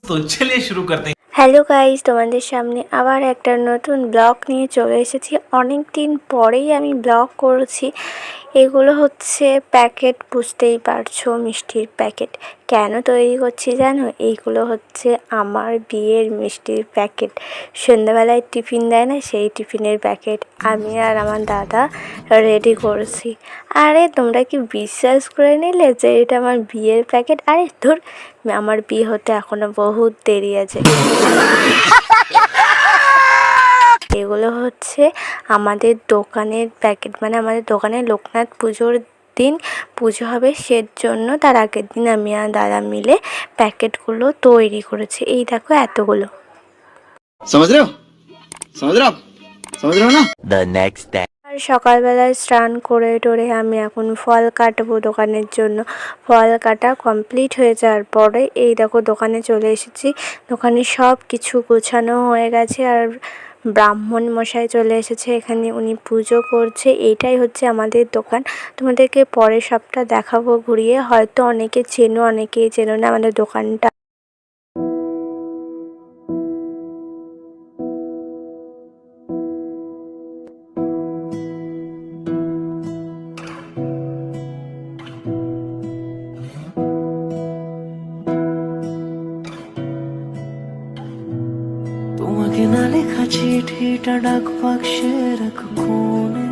तो चलिए शुरू करते हैं। হ্যালো গাইস, তোমাদের সামনে আবার একটা নতুন ব্লগ নিয়ে চলে এসেছি। অনেক দিন পরেই আমি ব্লগ করছি। এগুলো হচ্ছে প্যাকেট, বুঝতেই পারছো, মিষ্টির প্যাকেট। কেন তৈরি করছি জানো? এইগুলো হচ্ছে আমার বিয়ের মিষ্টির প্যাকেট। সন্ধ্যাবেলায় টিফিন দেয় না, সেই টিফিনের প্যাকেট আমি আর আমার দাদা রেডি করছি। আরে তোমরা কি বিশ্বাস করে নিলে যে এটা আমার বিয়ের প্যাকেট? আরে ধুর, আমার বিয়ে হতে এখনো বহুত দেরি আছে। এগুলো হচ্ছে আমাদের দোকানের প্যাকেট, মানে আমাদের দোকানে লোকনাথ পুজোর দিন পুজো হবে, সেজন্য তার আগের দিন আমি আর দাদা মিলে প্যাকেটগুলো তৈরি করেছি। এই দেখো এতগুলো। আর সকালবেলায় স্নান করে টোরে আমি এখন ফল কাটবো দোকানের জন্য। ফল কাটা কমপ্লিট হয়ে যাওয়ার পরে এই দেখো দোকানে চলে এসেছি। দোকানে সব কিছু গোছানো হয়ে গেছে আর ব্রাহ্মণ মশাই চলে এসেছে এখানে, উনি পুজো করছে। এইটাই হচ্ছে আমাদের দোকান। তোমাদেরকে পরের সপ্তাহ দেখাবো ঘুরিয়ে। হয়তো অনেকে চেনো, অনেকেই চেনো না আমাদের দোকানটা। তোমাকে না লেখা চিঠিটা ডাক বাক্সে রাখো কোণে,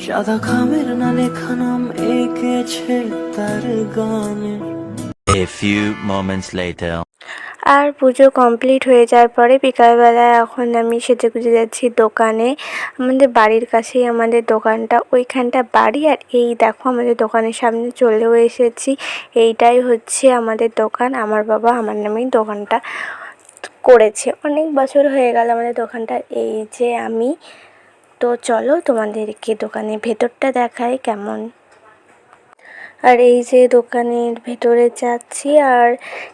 সাদা খামের না লেখা নাম এঁকেছে তার গানে। A few moments later. R Puja complete হয়ে যাওয়ার পরে বিকালবেলায় এখন আমি সেজেগুজে যাচ্ছি দোকানে। আমাদের বাড়ির কাছেই আমাদের দোকানটা, ওইখানটা বাড়ি। আর এই দেখো আমাদের দোকানের সামনে চলেও এসেছি। এইটাই হচ্ছে আমাদের দোকান। আমার বাবা আমার নামেই দোকানটা করেছে। অনেক বছর হয়ে গেল আমাদের দোকানটা। এই যে আমি, তো চলো তোমাদেরকে দোকানের ভেতরটা দেখাই কেমন। আর এই যে দোকানের ভেতরে যাচ্ছি। আর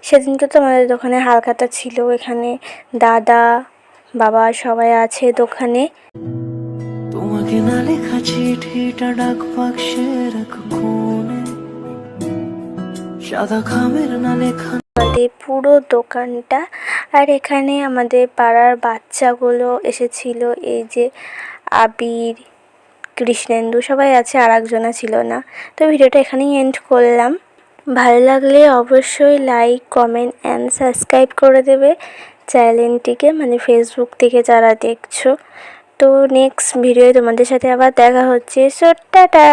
সেদিনকে তো আমাদের দোকানে হালখাতা ছিল, এখানে দাদা বাবা সবাই আছে দোকানে। তোমাকে না লেখা চিঠিটা ডাক বাক্সে রাখো কোণে, সাদা খামের না লেখা আমাদের পুরো দোকানটা। আর এখানে আমাদের পাড়ার বাচ্চাগুলো এসেছিল। এই যে আবির, কৃষ্ণেন্দু সবাই আছে, আর একজনা ছিল না। তো ভিডিওটা এখানেই এন্ড করলাম। ভালো লাগলে অবশ্যই লাইক, কমেন্ট অ্যান্ড সাবস্ক্রাইব করে দেবে চ্যানেলটিকে, মানে ফেসবুক থেকে যারা দেখছো। তো নেক্সট ভিডিওয়ে তোমাদের সাথে আবার দেখা হচ্ছে। So tata.